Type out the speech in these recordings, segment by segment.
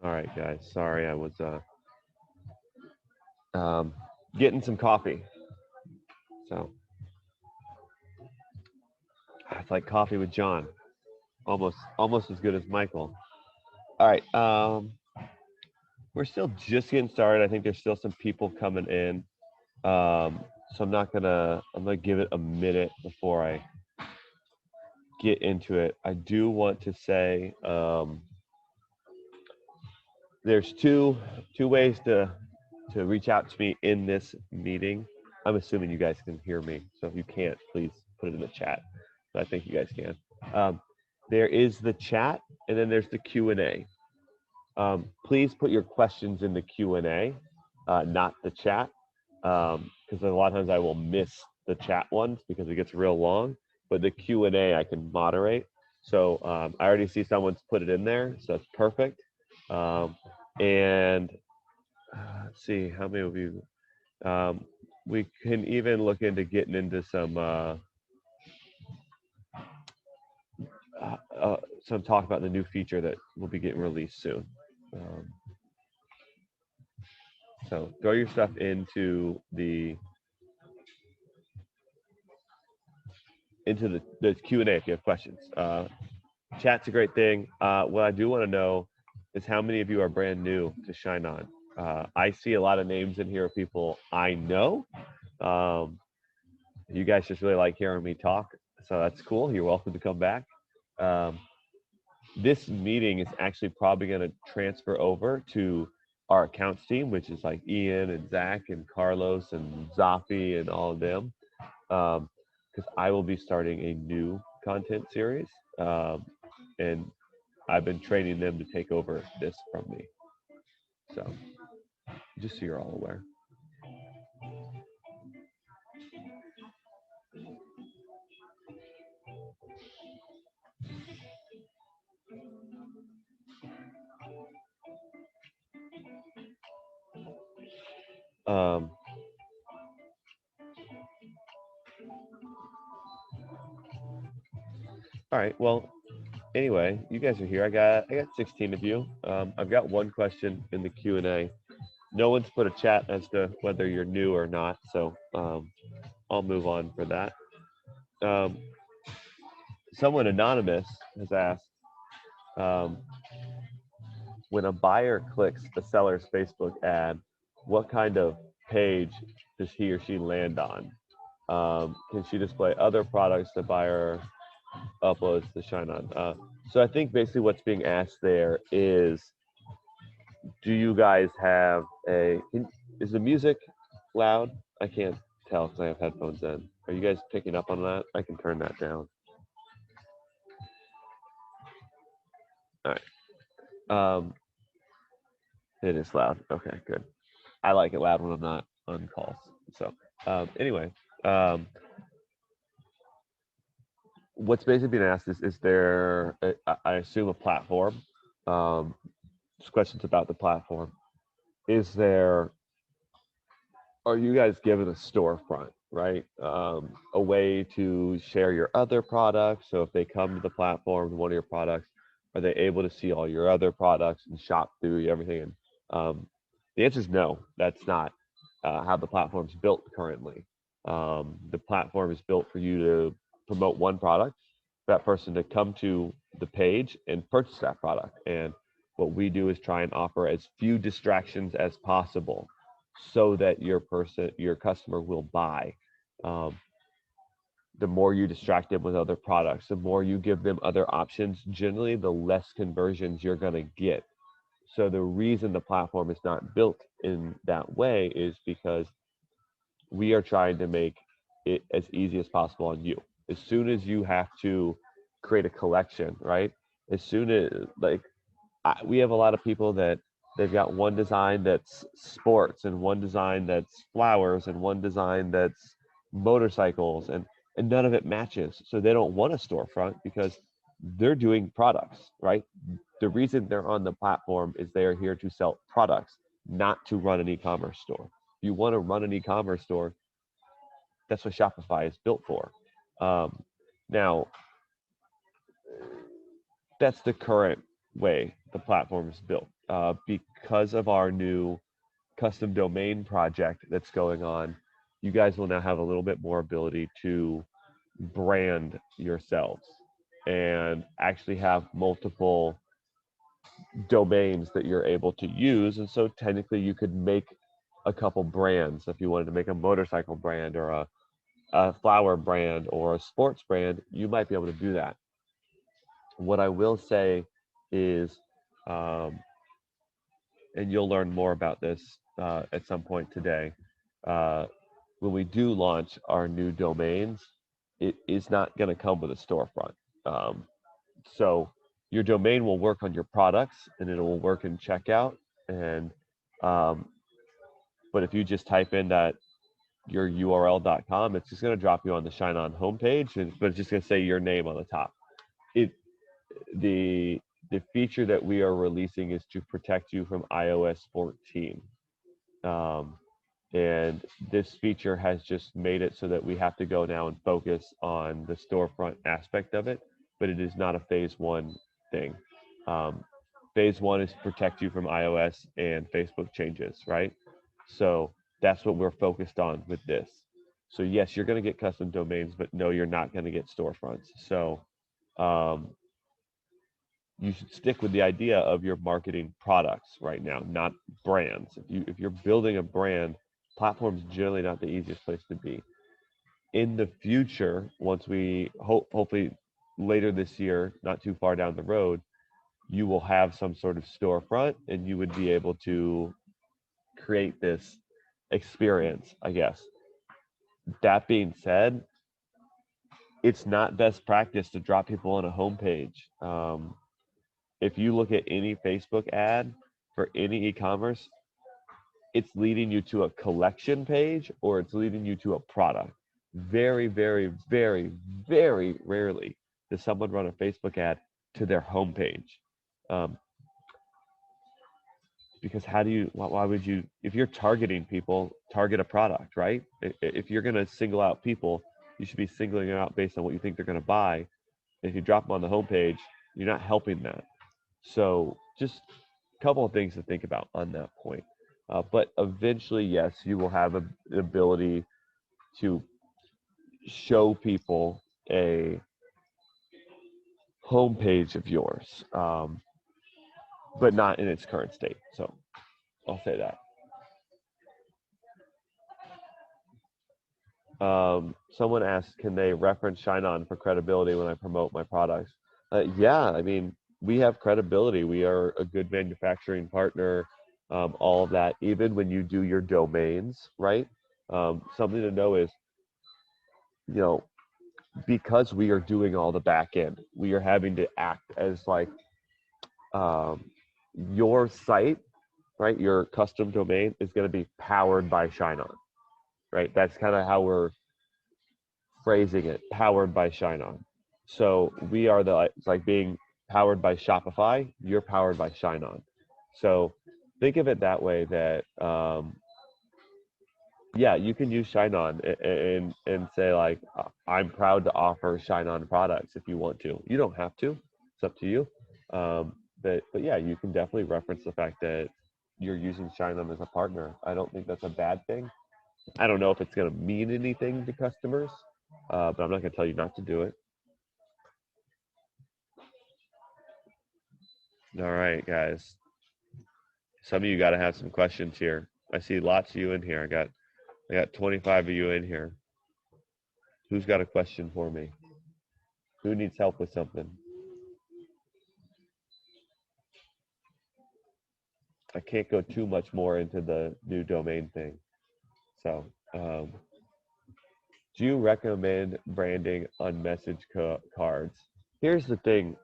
All right, guys. Sorry, I was um, getting some coffee. So it's like coffee with John, almost as good as Michael. All right, we're still just getting started. I think there's still some people coming in, so I'm gonna give it a minute before I get into it. I do want to say there's two ways to reach out to me in this meeting. I'm assuming you guys can hear me, so if you can't, please put it in the chat. But I think you guys can. Um, there is the chat, and then there's the Q&A. Please put your questions in the Q&A, not the chat, because a lot of times I will miss the chat ones because it gets real long. But the Q&A I can moderate. So I already see someone's put it in there, so that's perfect. And let's see how many of you. Um, we can even look into getting into some talk about the new feature that will be getting released soon. Um, so throw your stuff into the Q&A if you have questions. Chat's a great thing. What I do want to know is how many of you are brand new to ShineOn. I see a lot of names in here of people I know. Um, you guys just really like hearing me talk, so that's cool. You're welcome to come back. Um, this meeting is actually probably going to transfer over to our accounts team, which is like Ian and Zach and Carlos and Zafi and all of them, because I will be starting a new content series, and I've been training them to take over this from me. So just so you're all aware. Um, all right. Well, anyway, you guys are here. I got 16 of you. I've got one question in the Q&A. No one's put a chat as to whether you're new or not, so I'll move on for that. Um, someone anonymous has asked, um, when a buyer clicks the seller's Facebook ad, what kind of page does he or she land on? Can she display other products the buyer uploads to ShineOn? So I think basically what's being asked there is, do you guys have is the music loud? I can't tell because I have headphones in. Are you guys picking up on that? I can turn that down. All right. It is loud. Okay, good. I like it loud when I'm not on calls. So anyway, um, what's basically being asked is there, I assume, a platform? Um, just questions about the platform. Is there, are you guys given a storefront, right? A way to share your other products. So if they come to the platform, one of your products, are they able to see all your other products and shop through everything? And the answer is no. That's not how the platform's built currently. The platform is built for you to promote one product, that person to come to the page and purchase that product. And what we do is try and offer as few distractions as possible so that your customer will buy. Um, the more you distract them with other products, the more you give them other options, generally the less conversions you're going to get. So the reason the platform is not built in that way is because we are trying to make it as easy as possible on you. As soon as you have to create a collection, right? As soon as we have a lot of people that they've got one design that's sports and one design that's flowers and one design that's motorcycles, and none of it matches. So they don't want a storefront because they're doing products, right? The reason they're on the platform is they are here to sell products, not to run an e-commerce store. If you want to run an e-commerce store, that's what Shopify is built for. Now, that's the current way the platform is built. Because of our new custom domain project that's going on, you guys will now have a little bit more ability to brand yourselves and actually have multiple domains that you're able to use. And so technically you could make a couple brands. If you wanted to make a motorcycle brand or a flower brand or a sports brand, you might be able to do that. What I will say is, and you'll learn more about this at some point today, uh, when we do launch our new domains, it is not going to come with a storefront. Um, so your domain will work on your products and it will work in checkout. And um, but if you just type in that your url.com, it's just going to drop you on the ShineOn homepage, but it's just going to say your name on the top. It the the feature that we are releasing is to protect you from iOS 14. Um, and this feature has just made it so that we have to go now and focus on the storefront aspect of it, but it is not a phase one thing. Um, phase one is protect you from iOS and Facebook changes, right? So that's what we're focused on with this. So yes, you're going to get custom domains, but no, you're not going to get storefronts. So um, you should stick with the idea of your marketing products right now, not brands. If you're building a brand, platform's generally not the easiest place to be. In the future, once we hopefully later this year, not too far down the road, you will have some sort of storefront and you would be able to create this experience, I guess. That being said, it's not best practice to drop people on a homepage. If you look at any Facebook ad for any e-commerce, it's leading you to a collection page or it's leading you to a product. Very, very, very, very rarely does someone run a Facebook ad to their homepage. Um, because why would you, if you're targeting people, target a product, right? If you're going to single out people, you should be singling them out based on what you think they're going to buy. If you drop them on the homepage, you're not helping that. So just a couple of things to think about on that point. But eventually, yes, you will have an ability to show people a homepage of yours, but not in its current state. So I'll say that. Someone asked, can they reference ShineOn for credibility when I promote my products? Yeah, I mean, we have credibility. We are a good manufacturing partner, all of that, even when you do your domains, right? Something to know is, you know, because we are doing all the back end, we are having to act as like um, your site, right? Your custom domain is going to be powered by ShineOn, right? That's kind of how we're phrasing it, powered by ShineOn. So we are it's like being powered by Shopify, you're powered by ShineOn. So think of it that way that, yeah, you can use ShineOn and say like, I'm proud to offer ShineOn products if you want to. You don't have to, it's up to you. But yeah, you can definitely reference the fact that you're using ShineOn as a partner. I don't think that's a bad thing. I don't know if it's going to mean anything to customers, but I'm not going to tell you not to do it. All right, guys. Some of you got to have some questions here. I see lots of you in here. I got 25 of you in here. Who's got a question for me? Who needs help with something? I can't go too much more into the new domain thing. So, do you recommend branding on message cards? Here's the thing.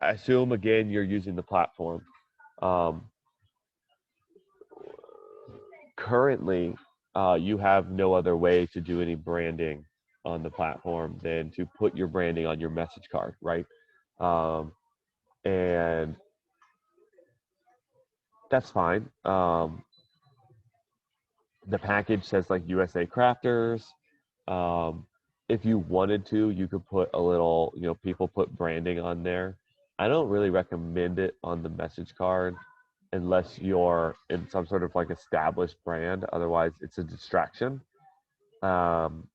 I assume, again, you're using the platform. Currently, you have no other way to do any branding on the platform than to put your branding on your message card, right? And that's fine. The package says like USA Crafters. If you wanted to, you could put a little, people put branding on there. I don't really recommend it on the message card unless you're in some sort of like established brand. Otherwise, it's a distraction. Um,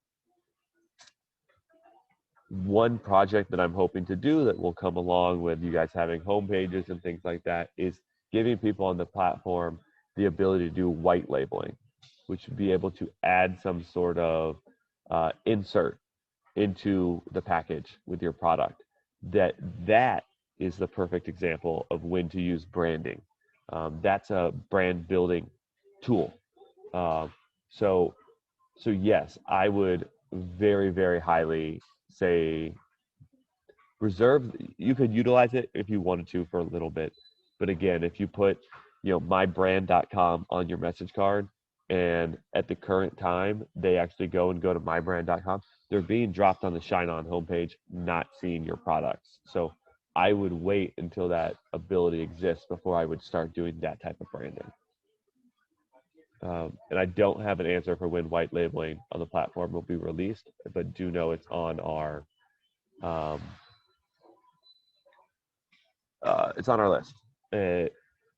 One project that I'm hoping to do that will come along with you guys having home pages and things like that is giving people on the platform the ability to do white labeling, which would be able to add some sort of insert into the package with your product. That is the perfect example of when to use branding. That's a brand building tool. Um, so so yes, I would very, very highly say reserve. You could utilize it if you wanted to for a little bit, but again, if you put mybrand.com on your message card, and at the current time they actually go to mybrand.com, they're being dropped on the ShineOn homepage, not seeing your products. So I would wait until that ability exists before I would start doing that type of branding. And I don't have an answer for when white labeling on the platform will be released, but do know it's on our um, list.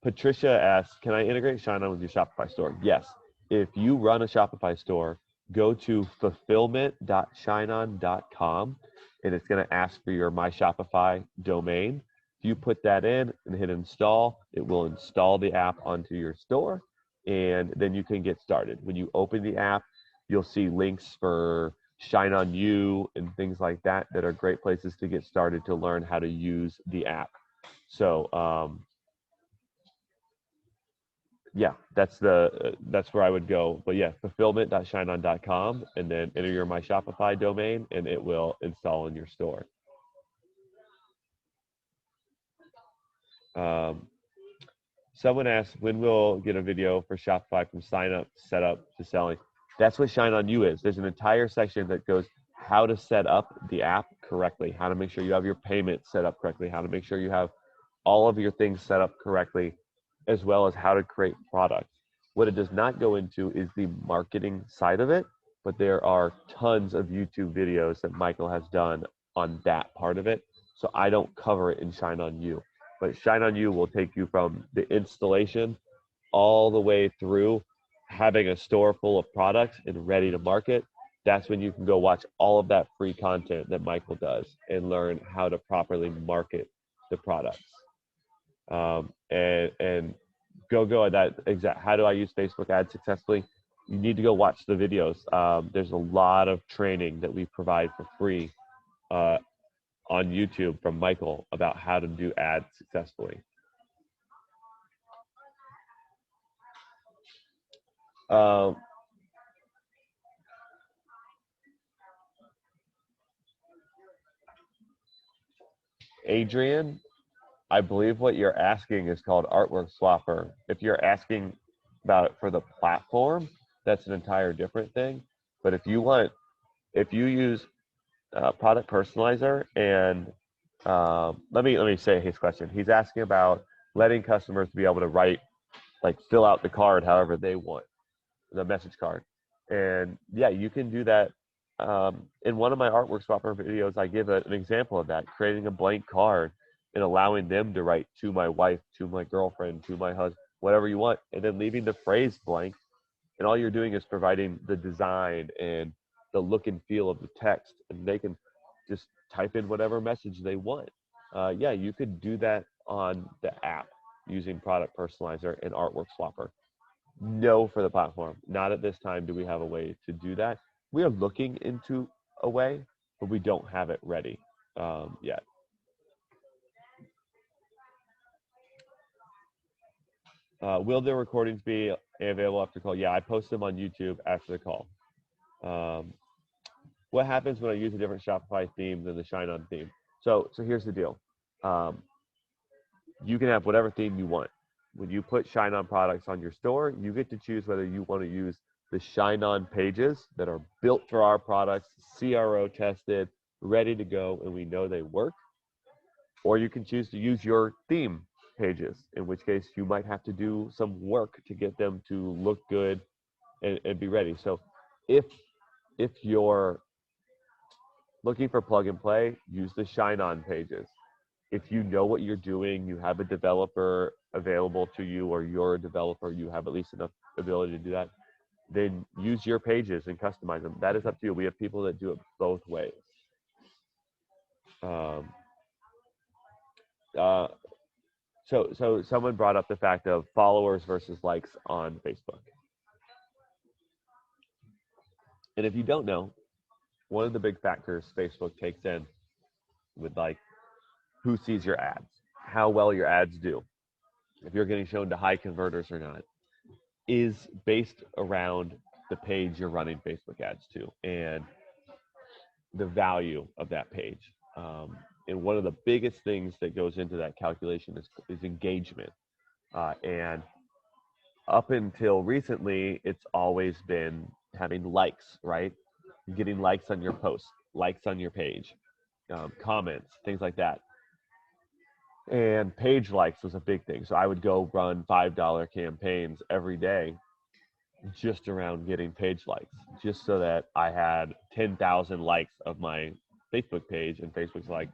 Patricia asks, "Can I integrate ShineOn with your Shopify store?" Yes. If you run a Shopify store, go to fulfillment.shineon.com, and it's going to ask for your My Shopify domain. If you put that in and hit install, it will install the app onto your store, and then you can get started. When you open the app, you'll see links for Shine on You and things like that are great places to get started to learn how to use the app. So yeah, that's where I would go. But yeah, fulfillment.shineon.com, and then enter your My Shopify domain, and it will install in your store. Someone asked, when we'll get a video for Shopify from sign up, setup to selling? That's what Shine on You is. There's an entire section that goes how to set up the app correctly, how to make sure you have your payment set up correctly, how to make sure you have all of your things set up correctly, as well as how to create products. What it does not go into is the marketing side of it, but there are tons of YouTube videos that Michael has done on that part of it. So I don't cover it in Shine on You. But Shine on You will take you from the installation all the way through having a store full of products and ready to market. That's when you can go watch all of that free content that Michael does and learn how to properly market the products. And go at that exact. How do I use Facebook ads successfully? You need to go watch the videos. There's a lot of training that we provide for free on YouTube from Michael about how to do ads successfully. Adrian, I believe what you're asking is called Artwork Swapper. If you're asking about it for the platform, that's an entire different thing. But if you use Product Personalizer, and let me say his question. He's asking about letting customers be able to write, like fill out the card however they want, the message card. And yeah, you can do that. In one of my Artwork Swapper videos, I give an example of that, creating a blank card and allowing them to write to my wife, to my girlfriend, to my husband, whatever you want, and then leaving the phrase blank. And all you're doing is providing the design and the look and feel of the text, and they can just type in whatever message they want. Yeah, you could do that on the app using Product Personalizer and Artwork Swapper. No, for the platform. Not at this time do we have a way to do that. We are looking into a way, but we don't have it ready yet. Will the recordings be available after call? Yeah, I post them on YouTube after the call. What happens when I use a different Shopify theme than the ShineOn theme? So here's the deal. You can have whatever theme you want. When you put ShineOn products on your store, you get to choose whether you want to use the ShineOn pages that are built for our products, CRO tested, ready to go, and we know they work. Or you can choose to use your theme pages, in which case you might have to do some work to get them to look good and be ready. So if you're looking for plug and play, use the ShineOn pages. if you know what you're doing, you have a developer available to you, or you're a developer, you have at least enough ability to do that, then use your pages and customize them. That is up to you. We have people that do it both ways. Um, uh, so someone brought up the fact of followers versus likes on Facebook. And if you don't know, one of the big factors Facebook takes in with like who sees your ads, how well your ads do, if you're getting shown to high converters or not, is based around the page you're running Facebook ads to and the value of that page. And one of the biggest things that goes into that calculation is engagement. And up until recently, it's always been having likes, right? Getting likes on your post, likes on your page, comments, things like that. And page likes was a big thing. So I would go run $5 campaigns every day just around getting page likes, just so that I had 10,000 likes of my Facebook page. And Facebook's like,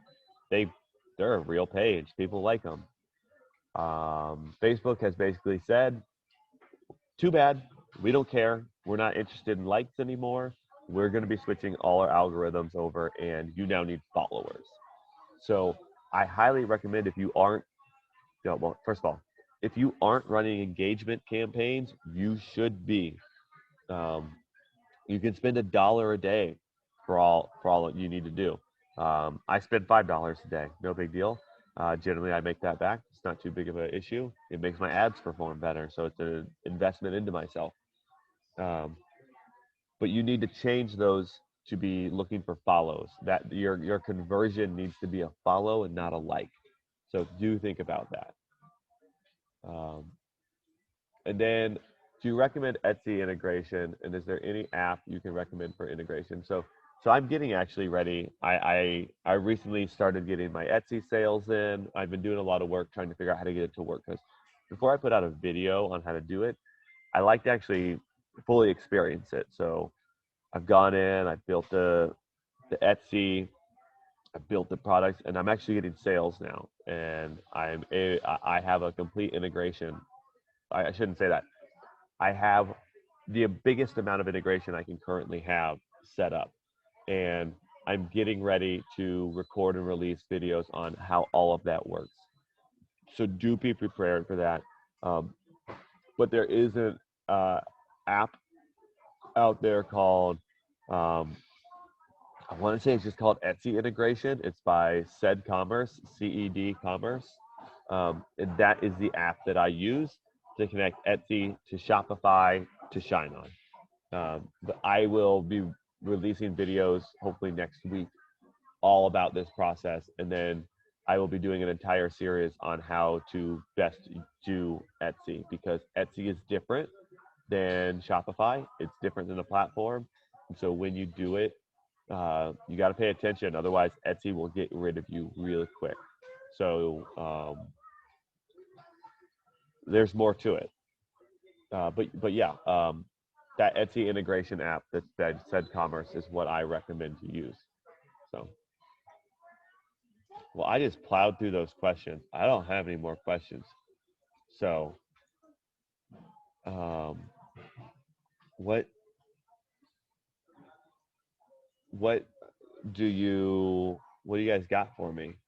they're a real page. People like them. Facebook has basically said, too bad. We don't care. We're not interested in likes anymore. We're going to be switching all our algorithms over, and you now need followers. So I highly recommend, if you aren't, well, first of all, if you aren't running engagement campaigns, you should be. You can spend $1 a day for all you need to do. I spend $5 a day, no big deal. Generally, I make that back. It's not too big of an issue. It makes my ads perform better, so it's an investment into myself. But you need to change those to be looking for follows. That your conversion needs to be a follow and not a like. So do think about that. And then, do you recommend Etsy integration? And is there any app you can recommend for integration? So I'm getting actually ready. I recently started getting my Etsy sales in. I've been doing a lot of work trying to figure out how to get it to work, because before I put out a video on how to do it, I like to actually fully experience it. So I've gone in, I've built the Etsy, I built the products, and I'm actually getting sales now. And I have a complete integration. I shouldn't say that. I have the biggest amount of integration I can currently have set up. And I'm getting ready to record and release videos on how all of that works. So do be prepared for that. But there is an app out there called, I want to say it's just called Etsy Integration. It's by Ced Commerce, CED Commerce. And that is the app that I use to connect Etsy to Shopify to ShineOn. But I will be releasing videos hopefully next week all about this process. And then I will be doing an entire series on how to best do Etsy, because Etsy is different than Shopify. It's different than the platform. And so when you do it, you got to pay attention. Otherwise, Etsy will get rid of you really quick. So there's more to it. But yeah, that Etsy integration app that Ced Commerce is what I recommend to use. So, well, I just plowed through those questions. I don't have any more questions. So, what do you guys got for me?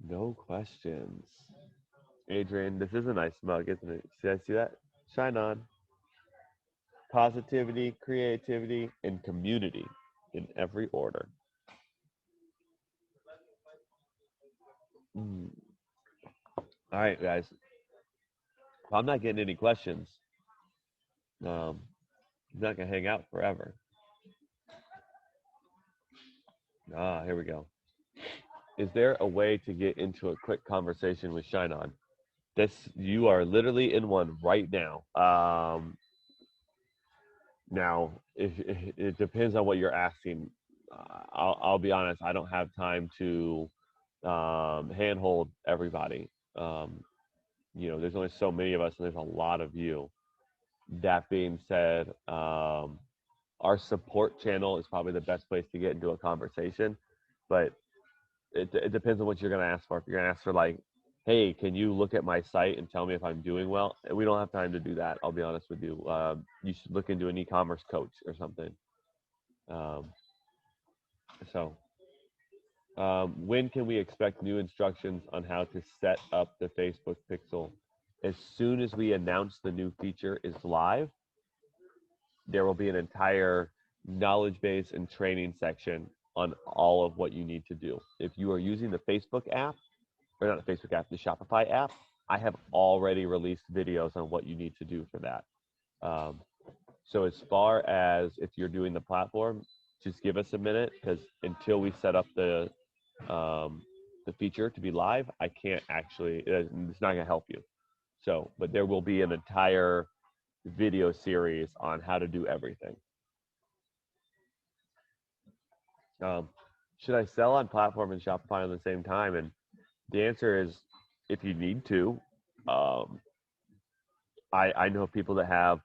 No questions. Adrian, this is a nice mug, isn't it? See that? Shine on. Positivity, creativity, and community in every order. Mm. All right, guys. If I'm not getting any questions, I'm not gonna hang out forever. Here we go. Is there a way to get into a quick conversation with ShineOn? You are literally in one right now. Now, if it depends on what you're asking. I'll be honest. I don't have time to handhold everybody. There's only so many of us, and there's a lot of you. That being said, our support channel is probably the best place to get into a conversation, but it depends on what you're going to ask for. If you're going to ask for like, hey, can you look at my site and tell me if I'm doing well? We don't have time to do that. I'll be honest with you. You should look into an e-commerce coach or something. When can we expect new instructions on how to set up the Facebook pixel? As soon as we announce the new feature is live, there will be an entire knowledge base and training section on all of what you need to do. If you are using the Facebook app, or not the Facebook app, the Shopify app, I have already released videos on what you need to do for that. So as far as if you're doing the platform, just give us a minute, because until we set up the feature to be live, I can't actually, it's not gonna help you. So, but there will be an entire video series on how to do everything. Should I sell on platform and Shopify at the same time? And the answer is, if you need to. I know people that have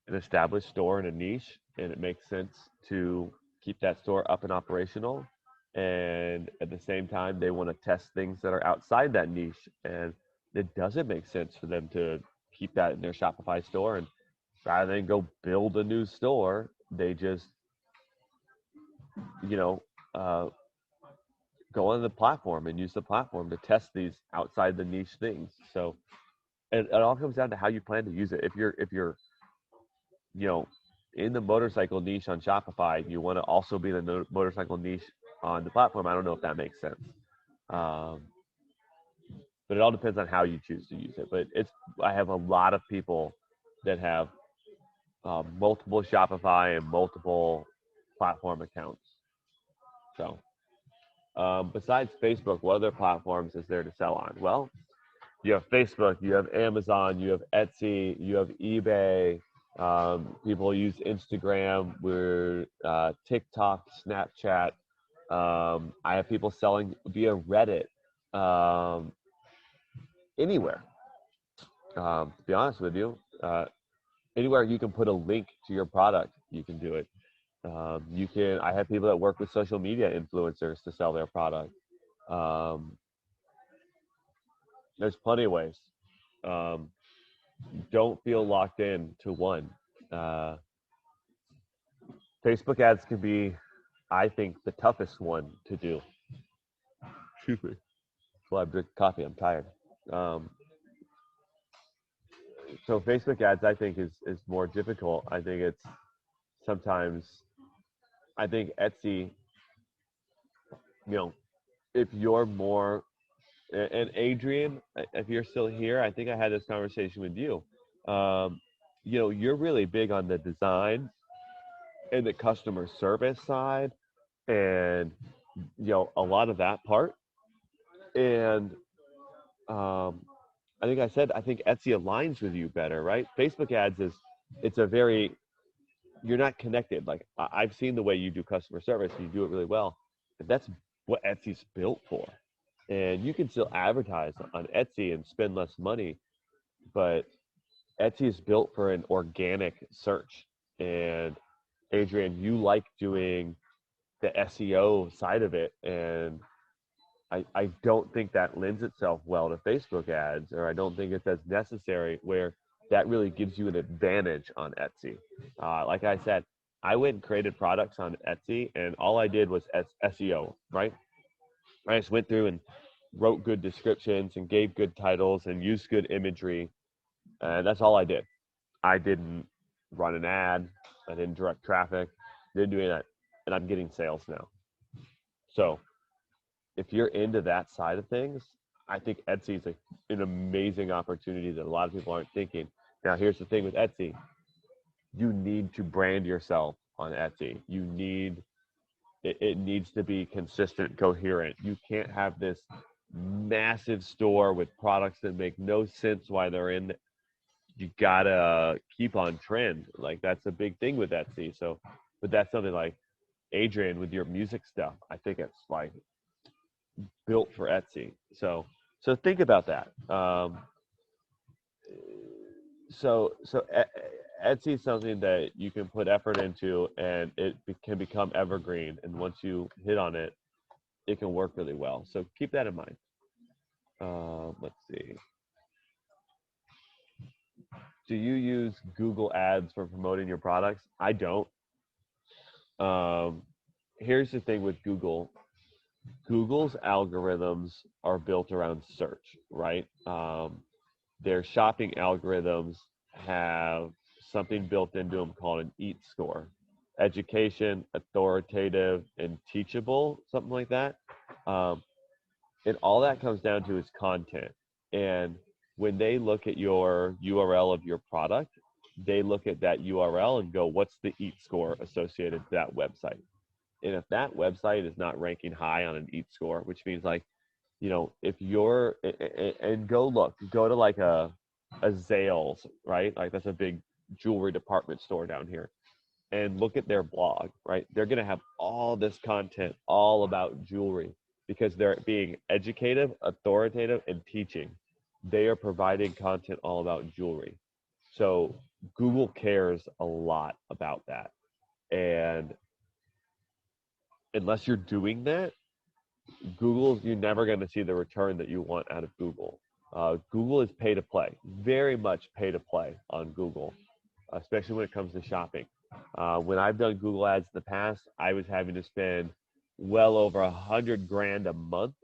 an established store in a niche, and it makes sense to keep that store up and operational. And at the same time, they want to test things that are outside that niche. And it doesn't make sense for them to keep that in their Shopify store. And rather than go build a new store, they just, go on the platform and use the platform to test these outside the niche things. So it all comes down to how you plan to use it. If you're in the motorcycle niche on Shopify, you want to also be in the motorcycle niche on the platform. I don't know if that makes sense. But it all depends on how you choose to use it. But I have a lot of people that have multiple Shopify and multiple platform accounts. So besides Facebook, what other platforms is there to sell on? Well, you have Facebook, you have Amazon, you have Etsy, you have eBay. People use Instagram, TikTok, Snapchat. I have people selling via Reddit, anywhere. To be honest with you, anywhere you can put a link to your product, you can do it. I have people that work with social media influencers to sell their product. There's plenty of ways. Don't feel locked in to one. Facebook ads can be, I think, the toughest one to do. Excuse me. Well, I drink coffee. I'm tired. So Facebook ads, I think, is more difficult. I think it's sometimes. I think Etsy. If you're more, and Adrian, if you're still here, I think I had this conversation with you. You're really big on the design and the customer service side, and a lot of that part. And I think Etsy aligns with you better, right? Facebook ads you're not connected. Like, I've seen the way you do customer service, and you do it really well. But that's what Etsy's built for. And you can still advertise on Etsy and spend less money, but Etsy is built for an organic search. And Adrian, you like doing the SEO side of it, and I don't think that lends itself well to Facebook ads, or I don't think it's as necessary where that really gives you an advantage on Etsy. Like I said, I went and created products on Etsy, and all I did was SEO, right? I just went through and wrote good descriptions and gave good titles and used good imagery, and that's all I did. I didn't run an ad. I didn't direct traffic. Didn't do any of that, and I'm getting sales now. So if you're into that side of things, I think Etsy is an amazing opportunity that a lot of people aren't thinking. Now, here's the thing with Etsy. You need to brand yourself on Etsy. It needs to be consistent, coherent. You can't have this massive store with products that make no sense why they're in. You gotta keep on trend. Like, that's a big thing with Etsy. So, but that's something like Adrian with your music stuff. I think it's like built for Etsy. So think about that. Etsy is something that you can put effort into, and can become evergreen. And once you hit on it, it can work really well. So keep that in mind. Let's see. Do you use Google Ads for promoting your products? I don't. Here's the thing with Google. Google's algorithms are built around search, right? Their shopping algorithms have something built into them called an EAT score: education, authoritative, and teachable, something like that. Um, and all that comes down to is content. And when they look at your URL of your product, they look at that URL and go, what's the EAT score associated to that website? And if that website is not ranking high on an EAT score, which means like, if you're, and go to like a Zales, right? Like that's a big jewelry department store down here, and look at their blog, right? They're going to have all this content all about jewelry because they're being educative, authoritative, and teaching. They are providing content all about jewelry. So Google cares a lot about that. And unless you're doing that, you're never going to see the return that you want out of Google. Google is pay to play, very much pay to play on Google, especially when it comes to shopping. When I've done Google ads in the past, I was having to spend well over $100,000 a month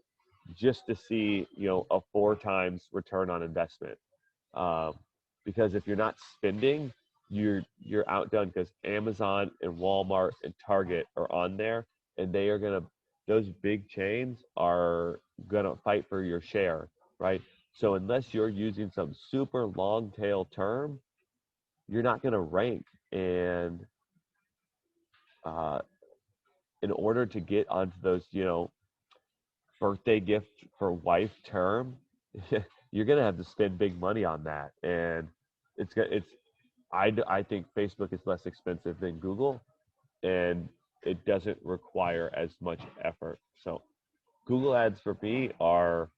just to see, a 4 times return on investment. Because if you're not spending, you're outdone, because Amazon and Walmart and Target are on there, and those big chains are gonna fight for your share, right? So unless you're using some super long tail term, you're not gonna rank. And uh, in order to get onto those, birthday gift for wife term, you're gonna have to spend big money on that. And I think Facebook is less expensive than Google, and it doesn't require as much effort. So Google ads for me are,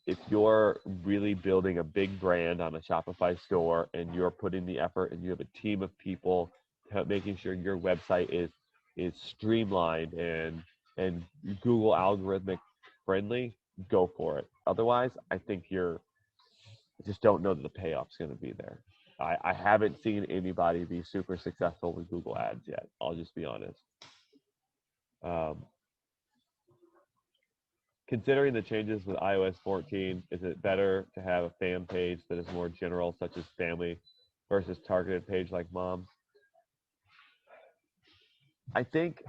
if you're really building a big brand on a Shopify store and you're putting the effort and you have a team of people making sure your website is streamlined and Google algorithmic friendly, go for it. Otherwise, I think I just don't know that the payoff's going to be there. I haven't seen anybody be super successful with Google ads yet. I'll just be honest. Considering the changes with iOS 14, is it better to have a fan page that is more general, such as family, versus targeted page like moms? I think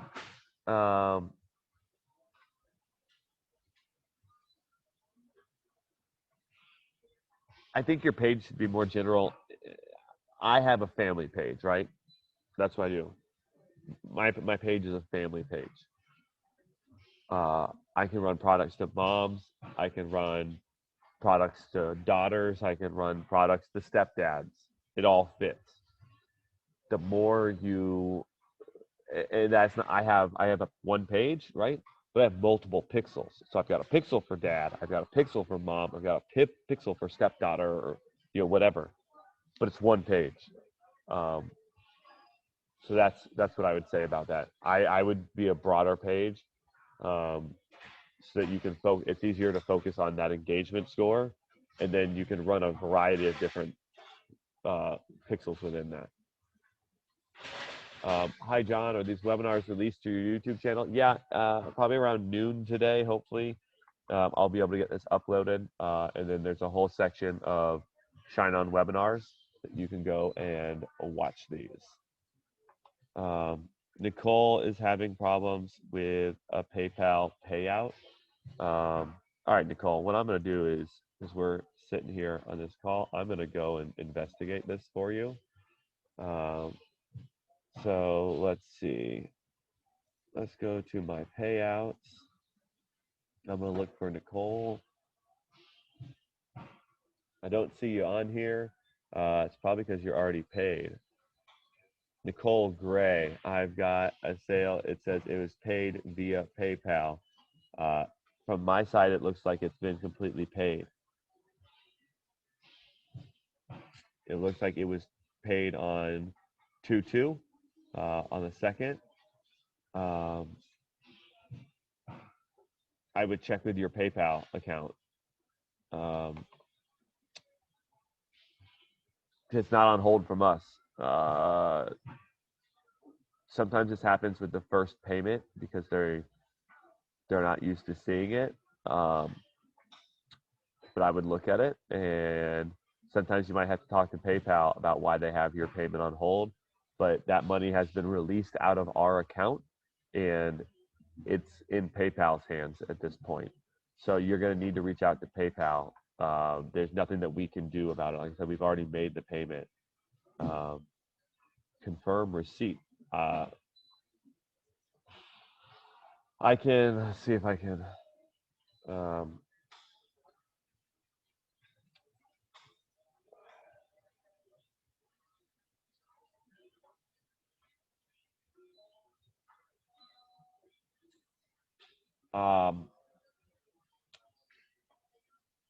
your page should be more general. I have a family page, right? That's what I do. My page is a family page. I can run products to moms. I can run products to daughters. I can run products to stepdads. It all fits. The more you, and that's not, I have one page, right? But I have multiple pixels. So I've got a pixel for dad. I've got a pixel for mom. I've got a pixel for stepdaughter, or whatever. But it's one page. Um, so that's what I would say about that. I would be a broader page, so that you can focus. It's easier to focus on that engagement score, and then you can run a variety of different pixels within that. Hi, John. Are these webinars released to your YouTube channel? Yeah, probably around noon today, hopefully. I'll be able to get this uploaded. And then there's a whole section of ShineOn webinars that you can go and watch these. Nicole is having problems with a PayPal payout. All right, Nicole, what I'm going to do is, because we're sitting here on this call, I'm going to go and investigate this for you. So let's see. Let's go to my payouts. I'm going to look for Nicole. I don't see you on here. It's probably because you're already paid. Nicole Gray, I've got a sale. It says it was paid via PayPal. from my side, it looks like it's been completely paid. It looks like it was paid on 2/2 on the 2nd. I would check with your PayPal account. It's not on hold from us. Sometimes this happens with the first payment because they're not used to seeing it. But I would look at it, and sometimes you might have to talk to PayPal about why they have your payment on hold. But that money has been released out of our account, and it's in PayPal's hands at this point. So you're going to need to reach out to PayPal. There's nothing that we can do about it. Like I said, we've already made the payment. Confirm receipt. I can see if I can.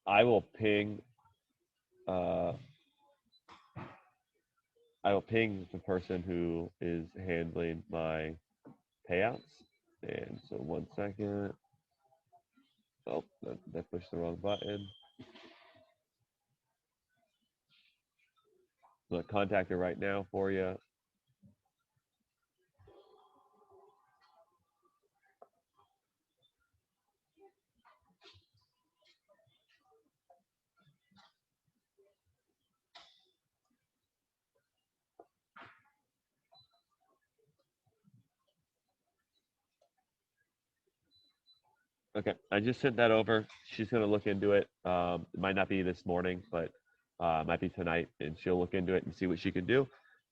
I will ping. I will ping the person who is handling my payouts. And so 1 second. Oh, that pushed the wrong button. I'm going to contact her right now for you. Okay, I just sent that over. She's going to look into it. It might not be this morning, but it might be tonight, and she'll look into it and see what she can do.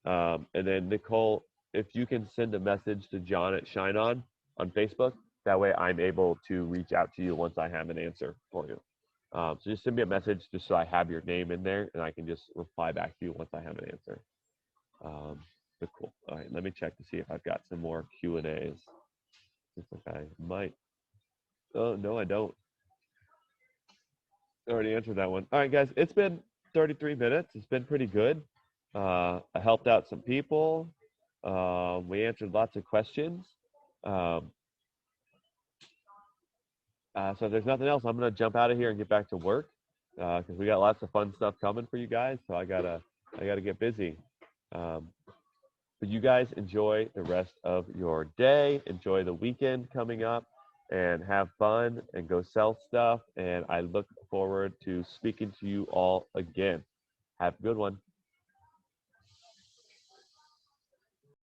And then Nicole, if you can send a message to John at ShineOn on Facebook, that way I'm able to reach out to you once I have an answer for you. So just send me a message just so I have your name in there, and I can just reply back to you once I have an answer. But cool. All right, let me check to see if I've got some more Q&As. Looks like I might. Oh, no, I don't. I already answered that one. All right, guys, it's been 33 minutes. It's been pretty good. I helped out some people. We answered lots of questions. So if there's nothing else, I'm going to jump out of here and get back to work because we got lots of fun stuff coming for you guys. So I gotta get busy. But you guys enjoy the rest of your day. Enjoy the weekend coming up and have fun and go sell stuff. And I look forward to speaking to you all again. Have a good one.